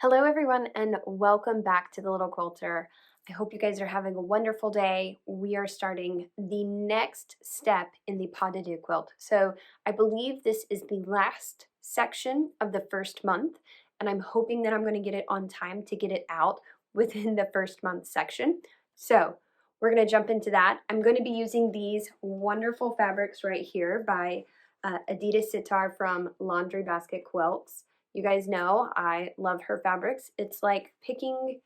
Hello, everyone, and welcome back to the Little Quilter. I hope you guys are having a wonderful day. We are starting the next step in the Pas de Deux quilt. So I believe this is the last section of the first month, and I'm hoping that I'm going to get it on time to get it out within the first month section. So we're going to jump into that. I'm going to be using these wonderful fabrics right here by Edyta Sitar from Laundry Basket Quilts. You guys know I love her fabrics. It's like picking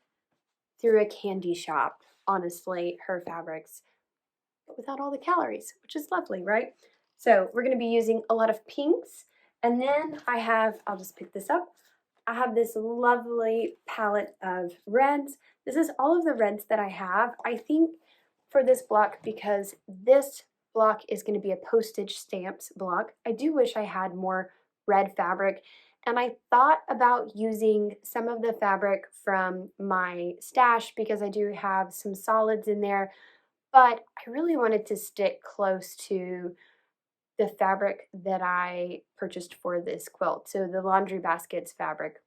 through a candy shop, honestly, her fabrics, but without all the calories, which is lovely, right? So we're going to be using a lot of pinks. And then I'll just pick this up. I have this lovely palette of reds. This is all of the reds that I have. I think for this block, because this block is going to be a postage stamps block, I do wish I had more red fabric. And I thought about using some of the fabric from my stash because I do have some solids in there, but I really wanted to stick close to the fabric that I purchased for this quilt, so the Laundry Baskets fabric,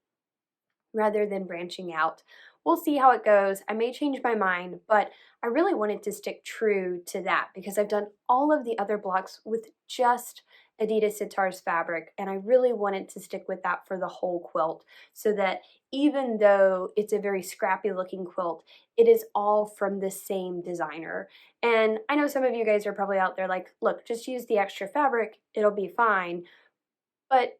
rather than branching out. We'll see how it goes. I may change my mind, but I really wanted to stick true to that because I've done all of the other blocks with just Edyta Sitar's fabric, and I really wanted to stick with that for the whole quilt so that even though it's a very scrappy looking quilt, it is all from the same designer. And I know some of you guys are probably out there like, look, just use the extra fabric, it'll be fine. But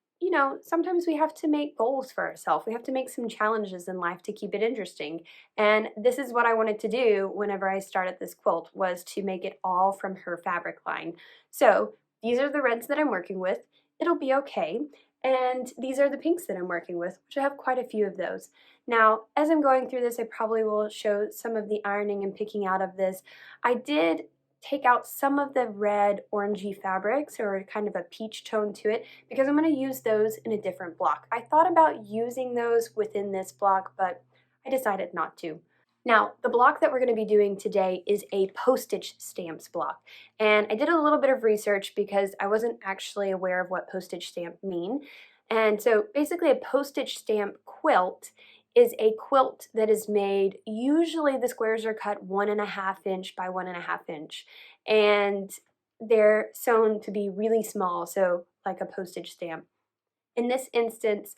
sometimes we have to make goals for ourselves. We have to make some challenges in life to keep it interesting. And this is what I wanted to do whenever I started this quilt, was to make it all from her fabric line. So these are the reds that I'm working with. It'll be okay. And these are the pinks that I'm working with, which I have quite a few of those. Now, as I'm going through this, I probably will show some of the ironing and picking out of this. I did take out some of the red orangey fabrics, or kind of a peach tone to it, because I'm going to use those in a different block. I thought about using those within this block, but I decided not to. Now, the block that we're going to be doing today is a postage stamps block. And I did a little bit of research because I wasn't actually aware of what postage stamp mean. And so basically a postage stamp quilt is a quilt that is made, usually the squares are cut 1.5 inch by 1.5 inch, and they're sewn to be really small, so like a postage stamp. In this instance,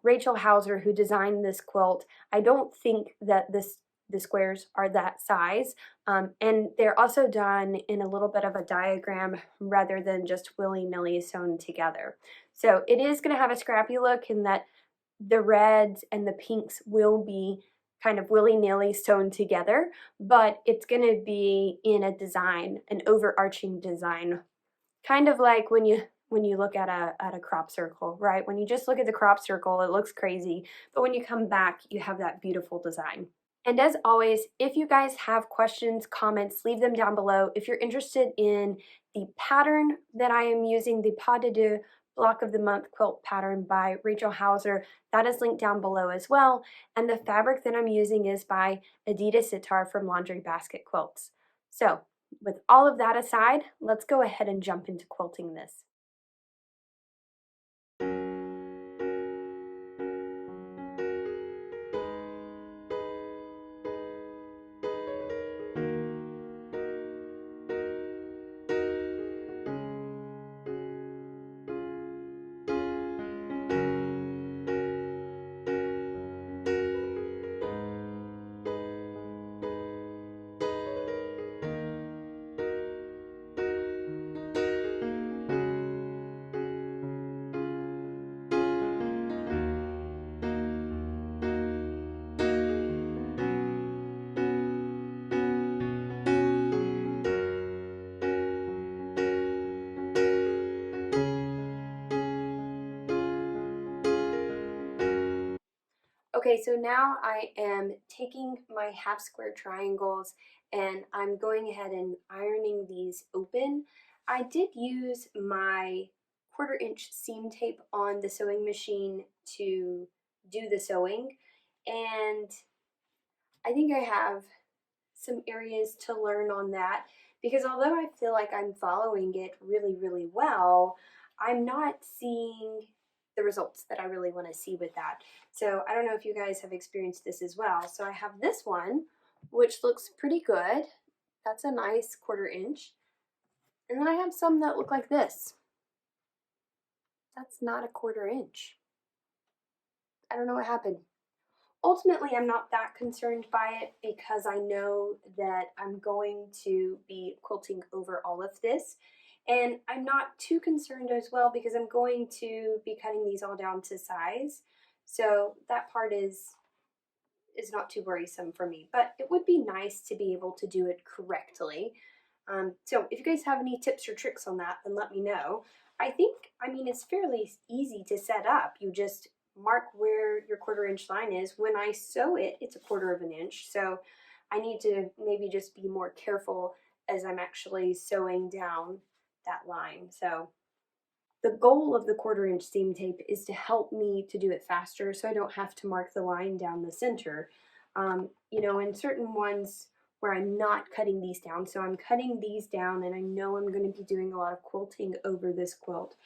Rachel Hauser, who designed this quilt, I don't think that the squares are that size, and they're also done in a little bit of a diagram rather than just willy-nilly sewn together. So it is going to have a scrappy look in that the reds and the pinks will be kind of willy-nilly sewn together, but it's going to be in a design, an overarching design, kind of like when you look at a crop circle, right? When you just look at the crop circle, it looks crazy, but when you come back, you have that beautiful design. And as always, if you guys have questions, comments, leave them down below. If you're interested in the pattern that I am using, the Pas de Deux Block of the Month quilt pattern by Rachel Hauser, that is linked down below as well. And the fabric that I'm using is by Edyta Sitar from Laundry Basket Quilts. So with all of that aside, let's go ahead and jump into quilting this. Okay, so now I am taking my half square triangles and I'm going ahead and ironing these open. I did use my 1/4 inch seam tape on the sewing machine to do the sewing, and I think I have some areas to learn on that, because although I feel like I'm following it really, really well, I'm not seeing the results that I really want to see with that. So I don't know if you guys have experienced this as well. So I have this one, which looks pretty good. That's a nice 1/4 inch. And then I have some that look like this. That's not a 1/4 inch. I don't know what happened. Ultimately, I'm not that concerned by it because I know that I'm going to be quilting over all of this. And I'm not too concerned as well because I'm going to be cutting these all down to size. So that part is not too worrisome for me, but it would be nice to be able to do it correctly. So if you guys have any tips or tricks on that, then let me know. I mean, it's fairly easy to set up. You just mark where your 1/4 inch line is. When I sew it, it's a 1/4 of an inch. So I need to maybe just be more careful as I'm actually sewing down that line. So the goal of the 1/4 inch seam tape is to help me to do it faster so I don't have to mark the line down the center. You know, in certain ones where I'm not cutting these down, so I'm cutting these down and I know I'm going to be doing a lot of quilting over this quilt,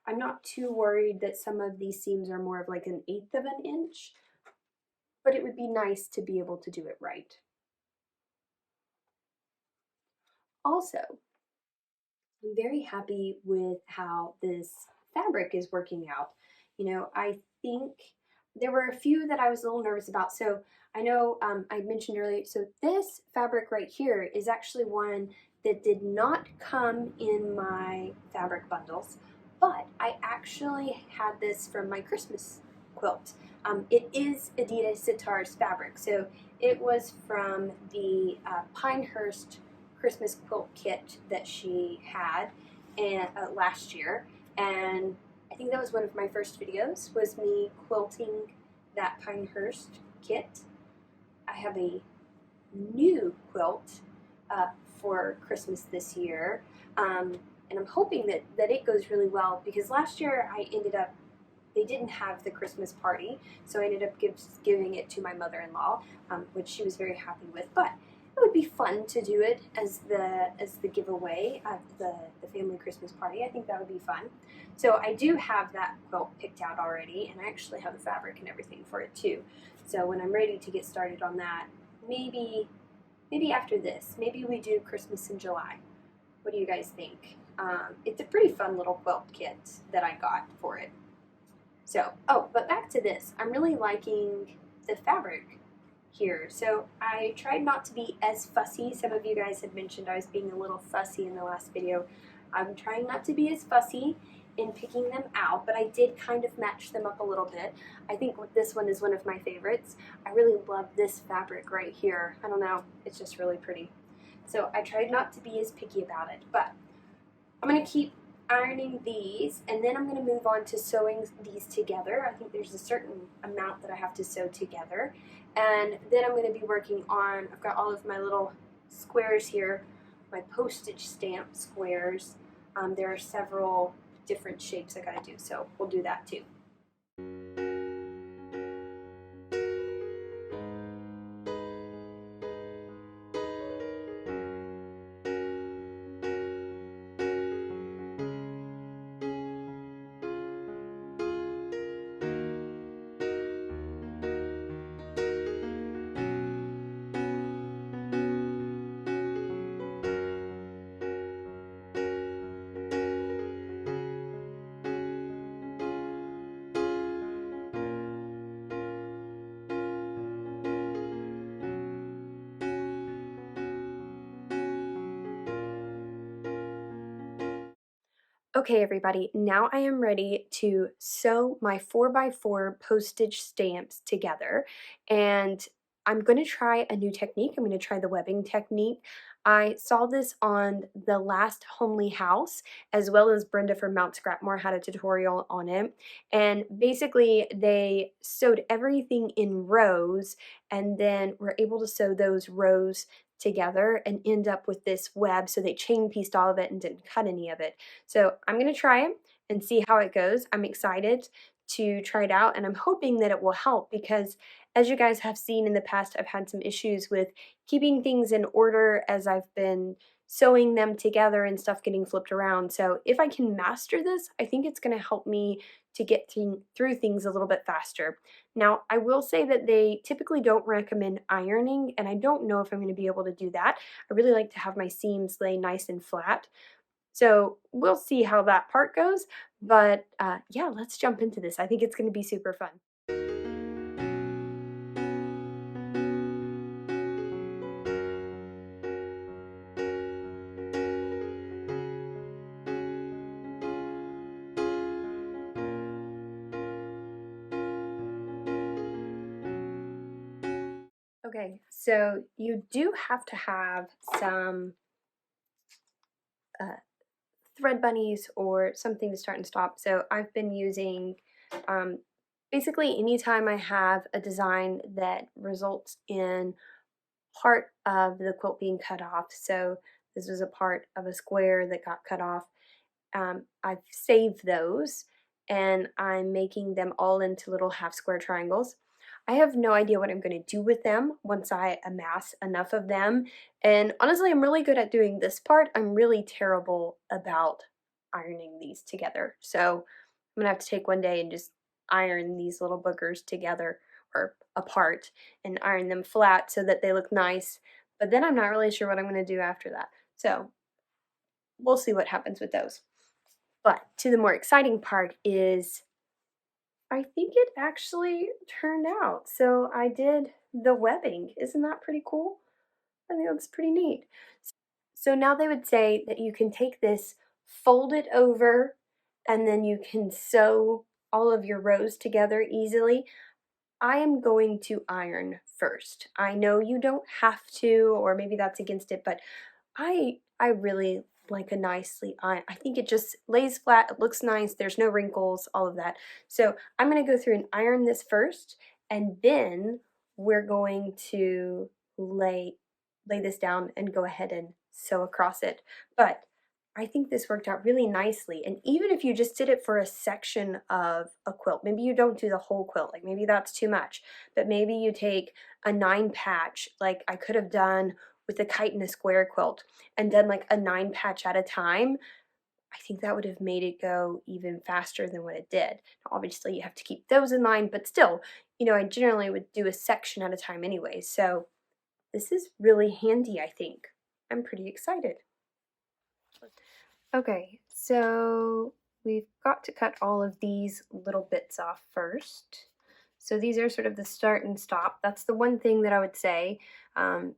I'm not too worried that some of these seams are more of like 1/8 of an inch, but it would be nice to be able to do it right. Also, I'm very happy with how this fabric is working out. You know, I think there were a few that I was a little nervous about. So I know I mentioned earlier, so this fabric right here is actually one that did not come in my fabric bundles, but I actually had this from my Christmas quilt. It is Edyta Sitar's fabric, so it was from the Pinehurst Christmas quilt kit that she had and last year, and I think that was one of my first videos, was me quilting that Pinehurst kit. I have a new quilt for Christmas this year, and I'm hoping that it goes really well because last year I ended up, they didn't have the Christmas party, so I ended up giving it to my mother-in-law, which she was very happy with. But it would be fun to do it as the giveaway at the family Christmas party. I think that would be fun. So I do have that quilt picked out already, and I actually have the fabric and everything for it too. So when I'm ready to get started on that, maybe after this, maybe we do Christmas in July. What do you guys think? It's a pretty fun little quilt kit that I got for it. So, oh, but back to this. I'm really liking the fabric here. So I tried not to be as fussy. Some of you guys had mentioned I was being a little fussy in the last video. I'm trying not to be as fussy in picking them out, but I did kind of match them up a little bit. I think this one is one of my favorites. I really love this fabric right here. I don't know, it's just really pretty. So I tried not to be as picky about it, but I'm going to keep ironing these, and then I'm going to move on to sewing these together. I think there's a certain amount that I have to sew together, and then I'm going to be working on, I've got all of my little squares here, my postage stamp squares. There are several different shapes I got to do, so we'll do that too. Okay, everybody, now I am ready to sew my 4x4 postage stamps together, and I'm going to try a new technique. I'm going to try the webbing technique. I saw this on the last Homely House, as well as Brenda from Mount Scrapmore had a tutorial on it, and basically they sewed everything in rows and then were able to sew those rows together and end up with this web. So they chain pieced all of it and didn't cut any of it. So I'm going to try it and see how it goes. I'm excited to try it out, and I'm hoping that it will help because, as you guys have seen in the past, I've had some issues with keeping things in order as I've been sewing them together and stuff getting flipped around. So if I can master this, I think it's going to help me to get through things a little bit faster. Now, I will say that they typically don't recommend ironing, and I don't know if I'm going to be able to do that. I really like to have my seams lay nice and flat. So we'll see how that part goes. But yeah, let's jump into this. I think it's going to be super fun. Okay, so you do have to have some uh, thread bunnies or something to start and stop. So I've been using um, basically anytime I have a design that results in part of the quilt being cut off. So this was a part of a square that got cut off. I've saved those and I'm making them all into little half square triangles. I have no idea what I'm going to do with them once I amass enough of them. And honestly, I'm really good at doing this part. I'm really terrible about ironing these together. So I'm going to have to take one day and just iron these little boogers together or apart and iron them flat so that they look nice. But then I'm not really sure what I'm going to do after that. So we'll see what happens with those. But to the more exciting part is I think it actually turned out. So I did the webbing. Isn't that pretty cool? I think that's pretty neat. So now they would say that you can take this, fold it over, and then you can sew all of your rows together easily. I am going to iron first. I know you don't have to, or maybe that's against it, but I really like a nicely iron. I think it just lays flat, it looks nice, there's no wrinkles, all of that. So I'm going to go through and iron this first, and then we're going to lay this down and go ahead and sew across it. But I think this worked out really nicely. And even if you just did it for a section of a quilt, maybe you don't do the whole quilt, like maybe that's too much, but maybe you take a 9 patch, like I could have done with a kite and a square quilt, and done like a 9 patch at a time. I think that would have made it go even faster than what it did. Now, obviously, you have to keep those in line, but still, I generally would do a section at a time anyway. So this is really handy, I think. I'm pretty excited. Okay, so we've got to cut all of these little bits off first. So these are sort of the start and stop. That's the one thing that I would say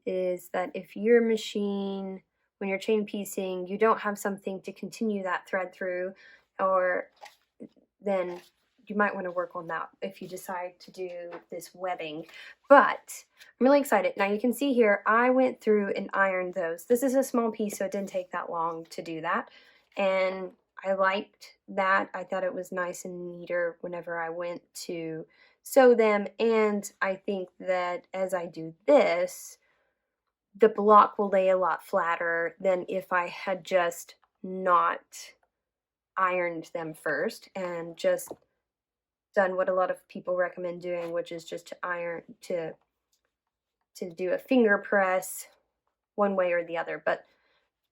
is that if your machine, when you're chain piecing, you don't have something to continue that thread through, or then you might want to work on that if you decide to do this webbing. But I'm really excited. Now you can see here, I went through and ironed those. This is a small piece, so it didn't take that long to do that. And I liked that. I thought it was nice and neater whenever I went to sew them. And I think that as I do this, the block will lay a lot flatter than if I had just not ironed them first and just done what a lot of people recommend doing, which is just to iron, to do a finger press one way or the other. But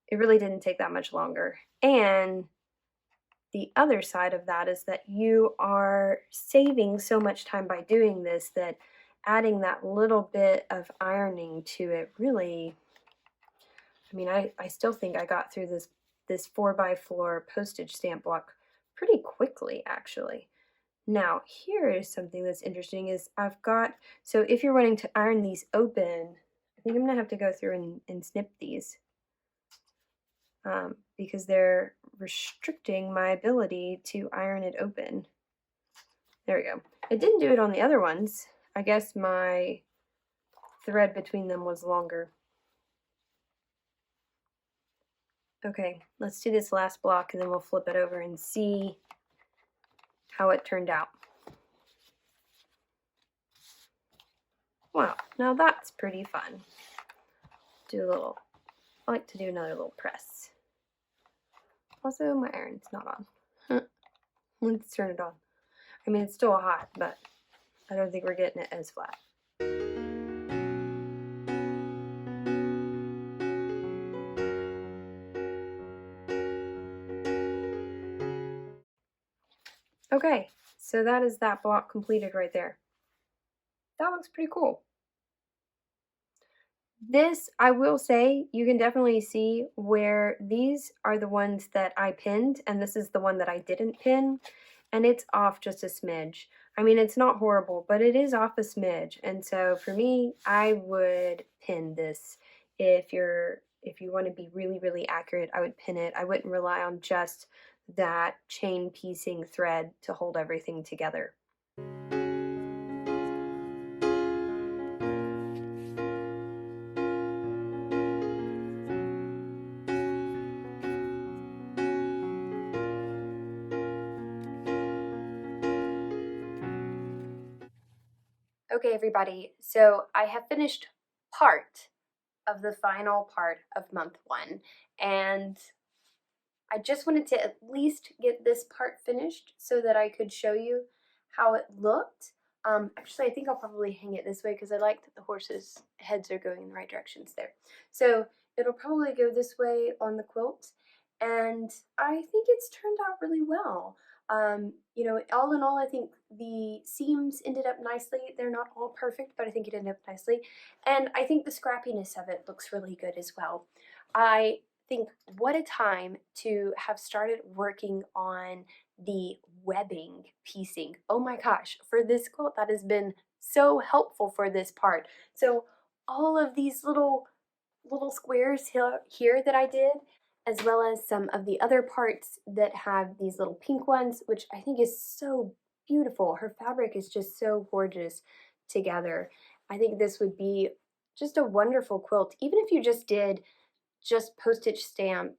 it really didn't take that much longer. And the other side of that is that you are saving so much time by doing this that adding that little bit of ironing to it really, I mean, I still think I got through this 4x4 postage stamp block pretty quickly, actually. Now, here is something that's interesting is I've got, so if you're wanting to iron these open, I think I'm going to have to go through and snip these because they're restricting my ability to iron it open. There we go. It didn't do it on the other ones. I guess my thread between them was longer. Okay, let's do this last block and then we'll flip it over and see how it turned out. Wow, now that's pretty fun. I like to do another little press. Also, my iron's not on. Let's turn it on. I mean, it's still hot, but I don't think we're getting it as flat. Okay, so that is that block completed right there. That looks pretty cool. This, I will say, you can definitely see where these are the ones that I pinned, and this is the one that I didn't pin, and it's off just a smidge. I mean, it's not horrible, but it is off a smidge, and so for me, I would pin this. If you want to be really, really accurate, I would pin it. I wouldn't rely on just that chain piecing thread to hold everything together. Okay, everybody, so I have finished part of the final part of month one, and I just wanted to at least get this part finished so that I could show you how it looked. Actually, I think I'll probably hang it this way because I like that the horses' heads are going in the right directions there. So it'll probably go this way on the quilt, and I think it's turned out really well. You know, all in all, I think the seams ended up nicely. They're not all perfect, but I think it ended up nicely. And I think the scrappiness of it looks really good as well. I think what a time to have started working on the webbing piecing. Oh my gosh, for this quilt, that has been so helpful for this part. So all of these little squares here that I did, as well as some of the other parts that have these little pink ones, which I think is so beautiful. Her fabric is just so gorgeous together. I think this would be just a wonderful quilt, even if you just postage stamp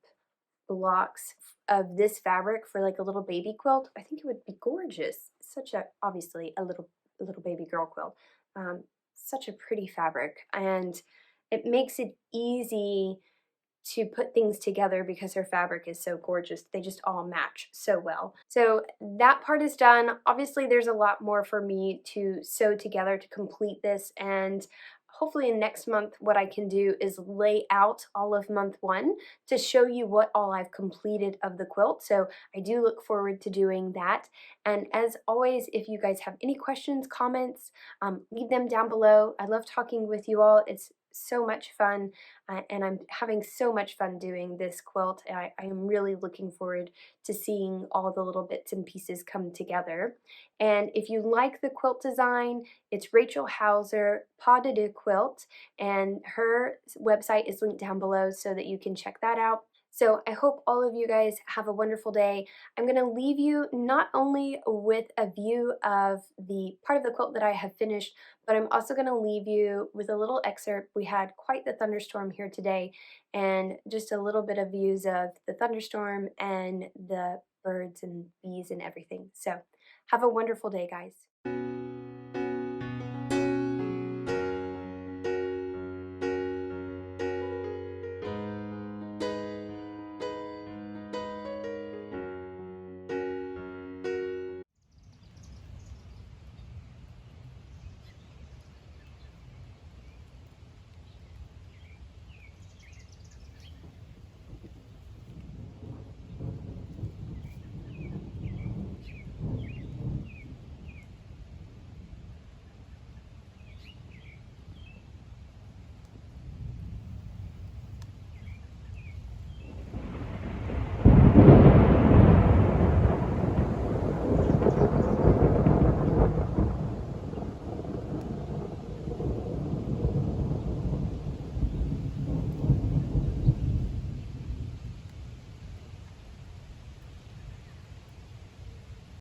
blocks of this fabric for like a little baby quilt. I think it would be gorgeous. Such a, obviously a little baby girl quilt. Such a pretty fabric, and it makes it easy to put things together because her fabric is so gorgeous. They just all match so well. So that part is done. Obviously, there's a lot more for me to sew together to complete this, and hopefully in next month what I can do is lay out all of month one to show you what all I've completed of the quilt. So I do look forward to doing that. And as always, if you guys have any questions, comments, leave them down below. I love talking with you all. It's so much fun, and I'm having so much fun doing this quilt. I am really looking forward to seeing all the little bits and pieces come together. And if you like the quilt design, it's Rachel Hauser, Pas de Deux Quilt, and her website is linked down below so that you can check that out. So I hope all of you guys have a wonderful day. I'm going to leave you not only with a view of the part of the quilt that I have finished, but I'm also going to leave you with a little excerpt. We had quite the thunderstorm here today, and just a little bit of views of the thunderstorm and the birds and bees and everything. So have a wonderful day, guys.